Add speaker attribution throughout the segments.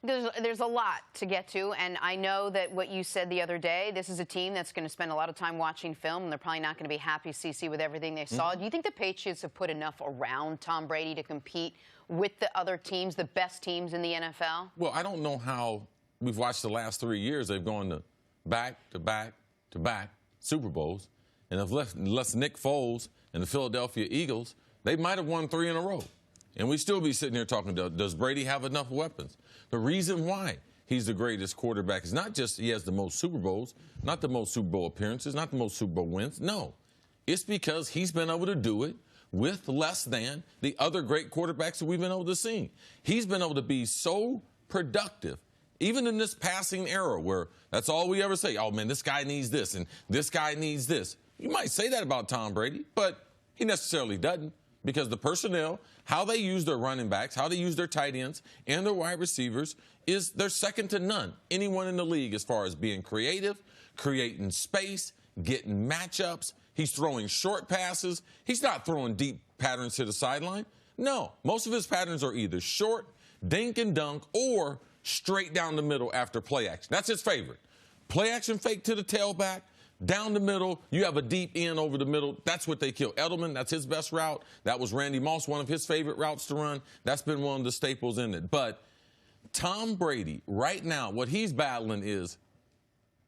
Speaker 1: There's a lot to get to, and I know that what you said the other day, this is a team that's going to spend a lot of time watching film, and they're probably not going to be happy, CC, with everything they saw. Do you think the Patriots have put enough around Tom Brady to compete with the other teams, the best teams in the NFL?
Speaker 2: Well, I don't know how we've watched the last 3 years. They've gone to back to back to back Super Bowls, and unless Nick Foles and the Philadelphia Eagles, they might have won 3 in a row. And we still be sitting here talking, does Brady have enough weapons? The reason why he's the greatest quarterback is not just he has the most Super Bowls, not the most Super Bowl appearances, not the most Super Bowl wins. No, it's because he's been able to do it with less than the other great quarterbacks that we've been able to see. He's been able to be so productive, even in this passing era where that's all we ever say, oh, man, this guy needs this and this guy needs this. You might say that about Tom Brady, but he necessarily doesn't. Because the personnel, how they use their running backs, how they use their tight ends and their wide receivers, they're second to none. Anyone in the league as far as being creative, creating space, getting matchups. He's throwing short passes. He's not throwing deep patterns to the sideline. No, most of his patterns are either short, dink and dunk, or straight down the middle after play action. That's his favorite. Play action fake to the tailback. Down the middle, you have a deep end over the middle. That's what they kill. Edelman, that's his best route. That was Randy Moss, one of his favorite routes to run. That's been one of the staples in it. But Tom Brady, right now, what he's battling is,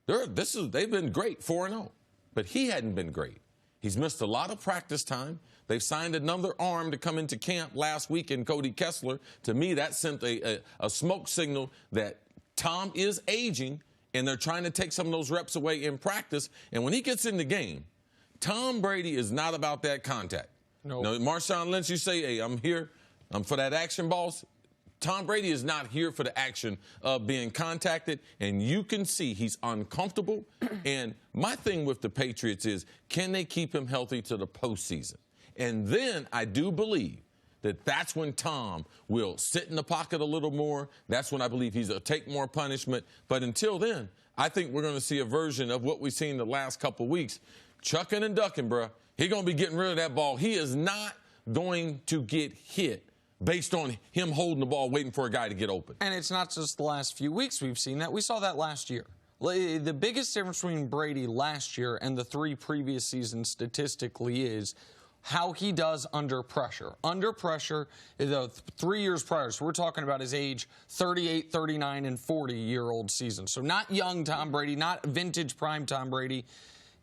Speaker 2: they've been great, 4-0. But he hadn't been great. He's missed a lot of practice time. They've signed another arm to come into camp last week in Cody Kessler. To me, that sent a smoke signal that Tom is aging, and they're trying to take some of those reps away in practice. And when he gets in the game, Tom Brady is not about that contact.
Speaker 3: No.
Speaker 2: Now, Marshawn Lynch, you say, hey, I'm here. I'm for that action, boss. Tom Brady is not here for the action of being contacted, and you can see he's uncomfortable. And my thing with the Patriots is, can they keep him healthy to the postseason? And then I do believe that's when Tom will sit in the pocket a little more. That's when I believe he's going to take more punishment. But until then, I think we're going to see a version of what we've seen the last couple of weeks. Chucking and ducking, bro. He's going to be getting rid of that ball. He is not going to get hit based on him holding the ball, waiting for a guy to get open.
Speaker 3: And it's not just the last few weeks we've seen that. We saw that last year. The biggest difference between Brady last year and the 3 previous seasons statistically is how he does under pressure. Under pressure, the 3 years prior, so we're talking about his age 38, 39, and 40-year-old season. So not young Tom Brady, not vintage prime Tom Brady.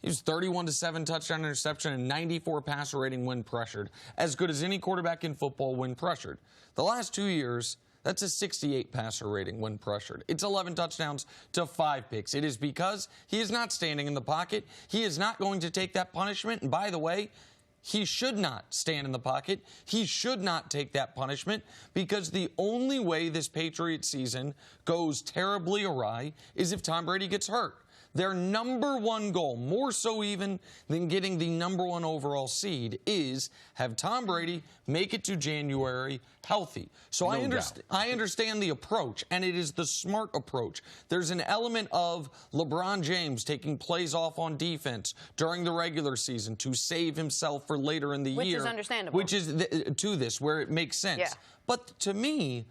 Speaker 3: He was 31-7 touchdown interception and 94 passer rating when pressured. As good as any quarterback in football when pressured. The last 2 years, that's a 68 passer rating when pressured. It's 11 touchdowns to 5 picks. It is because he is not standing in the pocket. He is not going to take that punishment. And by the way, he should not stand in the pocket. He should not take that punishment, because the only way this Patriots season goes terribly awry is if Tom Brady gets hurt. Their number one goal, more so even than getting the number 1 overall seed, is have Tom Brady make it to January healthy. So I understand the approach, and it is the smart approach. There's an element of LeBron James taking plays off on defense during the regular season to save himself for later in the year.
Speaker 1: Which is understandable.
Speaker 3: Which is to this, where it makes sense.
Speaker 1: Yeah.
Speaker 3: But to me,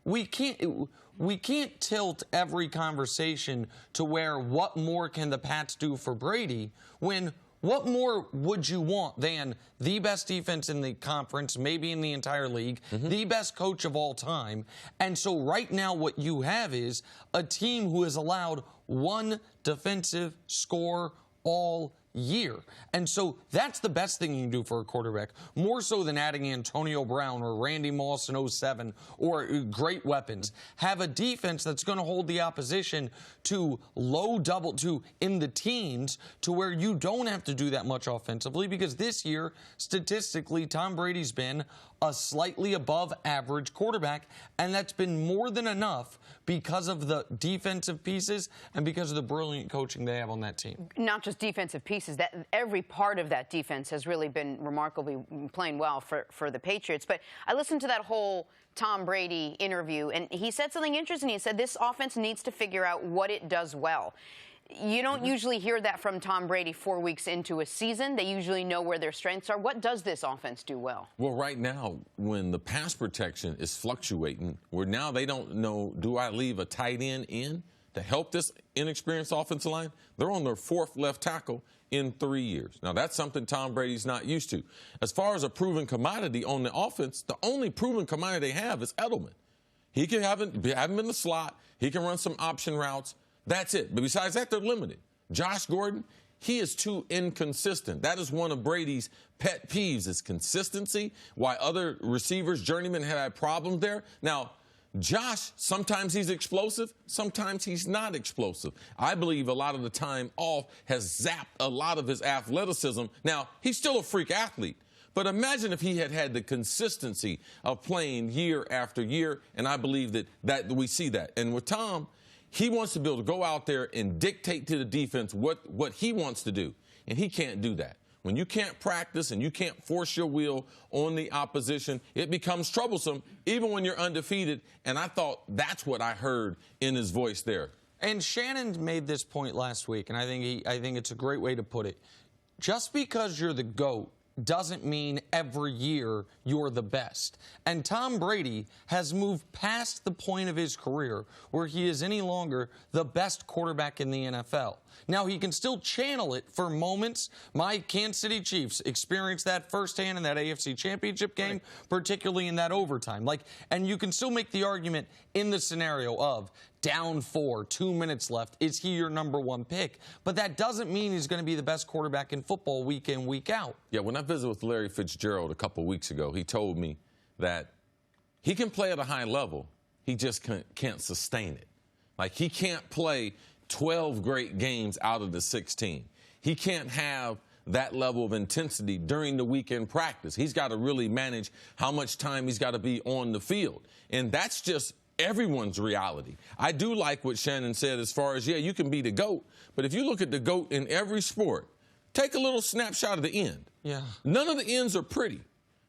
Speaker 3: we can't tilt every conversation to where what more can the Pats do for Brady, when what more would you want than the best defense in the conference, maybe in the entire league, the best coach of all time? And so right now what you have is a team who has allowed 1 defensive score all year. And so that's the best thing you can do for a quarterback, more so than adding Antonio Brown or Randy Moss in 07 or great weapons. Have a defense that's going to hold the opposition to in the teens, to where you don't have to do that much offensively, because this year, statistically, Tom Brady's been a slightly above average quarterback, and that's been more than enough because of the defensive pieces and because of the brilliant coaching they have on that team.
Speaker 1: Not just defensive pieces, that every part of that defense has really been remarkably playing well for the Patriots. But I listened to that whole Tom Brady interview, and he said something interesting. He said this offense needs to figure out what it does well. You don't usually hear that from Tom Brady 4 weeks into a season. They usually know where their strengths are. What does this offense do well?
Speaker 2: Well, right now, when the pass protection is fluctuating, where now they don't know, do I leave a tight end in to help this inexperienced offensive line? They're on their 4th left tackle in 3 years. Now, that's something Tom Brady's not used to. As far as a proven commodity on the offense, the only proven commodity they have is Edelman. He can have him in the slot. He can run some option routes. That's it. But besides that, they're limited. Josh Gordon, he is too inconsistent. That is one of Brady's pet peeves, is consistency. Why other receivers, journeymen, have had problems there. Now, Josh, sometimes he's explosive, sometimes he's not explosive. I believe a lot of the time off has zapped a lot of his athleticism. Now, he's still a freak athlete. But imagine if he had had the consistency of playing year after year, and I believe that we see that. And with Tom, he wants to be able to go out there and dictate to the defense what he wants to do, and he can't do that. When you can't practice and you can't force your will on the opposition, it becomes troublesome, even when you're undefeated, and I thought that's what I heard in his voice there.
Speaker 3: And Shannon made this point last week, and I think it's a great way to put it. Just because you're the GOAT doesn't mean every year you're the best. And Tom Brady has moved past the point of his career where he is any longer the best quarterback in the NFL. Now, he can still channel it for moments. My Kansas City Chiefs experienced that firsthand in that AFC Championship game, particularly in that overtime. And you can still make the argument in the scenario of down 4, 2 minutes left, is he your #1 pick? But that doesn't mean he's going to be the best quarterback in football week in, week out.
Speaker 2: Yeah, when I visited with Larry Fitzgerald a couple weeks ago, he told me that he can play at a high level. He just can't sustain it. Like, he can't play 12 great games out of the 16. He can't have that level of intensity during the weekend practice. He's got to really manage how much time he's got to be on the field. And that's just everyone's reality. I do like what Shannon said as far as, yeah, you can be the GOAT, but if you look at the GOAT in every sport, take a little snapshot of the end.
Speaker 3: Yeah.
Speaker 2: None of the ends are pretty,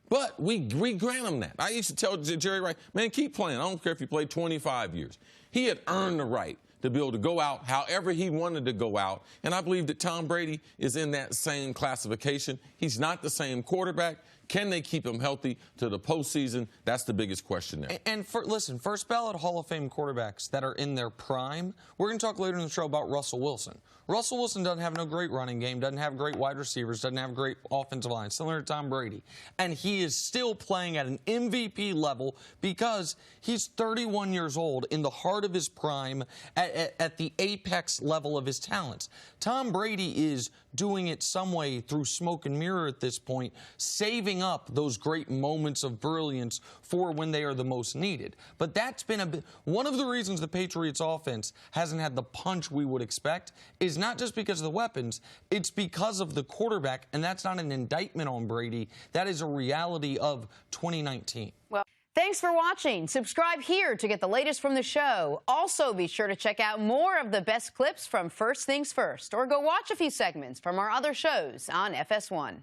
Speaker 2: but we grant him that. I used to tell Jerry Wright, man, keep playing. I don't care if you play 25 years. He had earned the right to be able to go out however he wanted to go out, and I believe that Tom Brady is in that same classification. He's not the same quarterback. Can they keep him healthy to the postseason? That's the biggest question there.
Speaker 3: And listen, first ballot Hall of Fame quarterbacks that are in their prime, we're going to talk later in the show about Russell Wilson. Russell Wilson doesn't have no great running game, doesn't have great wide receivers, doesn't have great offensive line, similar to Tom Brady. And he is still playing at an MVP level because he's 31 years old, in the heart of his prime, at the apex level of his talents. Tom Brady is doing it some way through smoke and mirror at this point, saving up those great moments of brilliance for when they are the most needed. But that's been one of the reasons the Patriots offense hasn't had the punch we would expect is not just because of the weapons, it's because of the quarterback, and that's not an indictment on Brady. That is a reality of 2019.
Speaker 1: Well, thanks for watching. Subscribe here to get the latest from the show. Also, be sure to check out more of the best clips from First Things First, or go watch a few segments from our other shows on FS1.